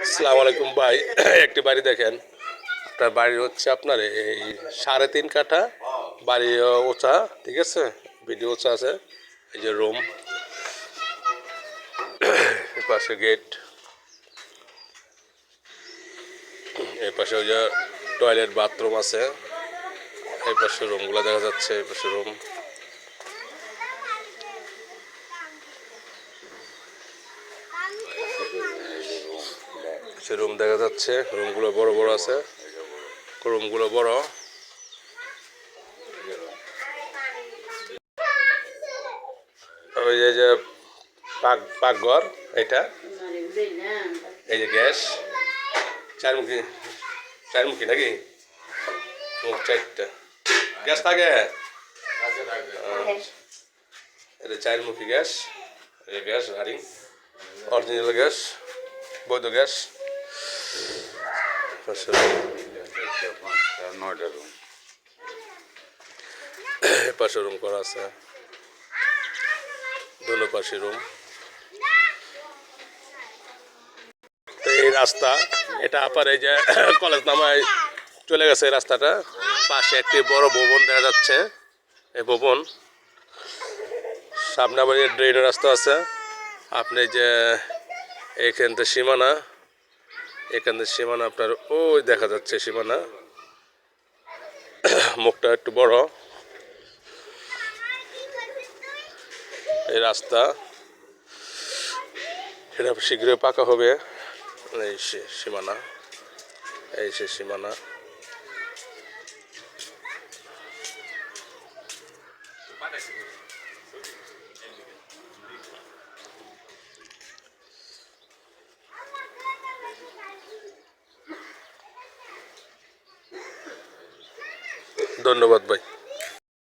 আসসালামু আলাইকুম ভাই। একটি বাড়ি দেখেন, আপনার বাড়ি হচ্ছে আপনার এই 3.5 কাঠা বাড়ি, উঁচা, ঠিক আছে, ভিডিও উঁচা আছে। এই যে রুম, এর পাশে গেট, এর পাশে ওই যে টয়লেট বাথরুম আছে, এই পাশে রুমগুলো দেখা যাচ্ছে, এই পাশে রুম। সে রুম দেখা যাচ্ছে, রুমগুলো বড় বড় আছে, রুমগুলো বড়। ওই যে পাকঘর এটা, এই যে গ্যাস, চারমুখী, চারমুখী নাকি, মুখ চারটা, গ্যাস থাকে। এটা চারমুখী গ্যাস, এই গ্যাস রানিং, অরিজিনাল গ্যাস, বৈধ গ্যাস। পাশে রুম করা আছে, দুটো পাশে রুম। তো এই রাস্তা, এটা আপার এই যে কলেজ নামায় চলে গেছে এই রাস্তাটা। পাশে একটি বড় ভবন দেখা যাচ্ছে, এই ভবন সামনে আবার ড্রেনের রাস্তা আছে। আপনি যে এখান থেকে সীমানা, এখান থেকে সীমানা আপনার ওই দেখা যাচ্ছে সীমানা, মুখটা একটু বড়। এই রাস্তা, এটা শীঘ্রই পাকা হবে। এই সীমানা, এই সে সীমানা। ধন্যবাদ ভাই।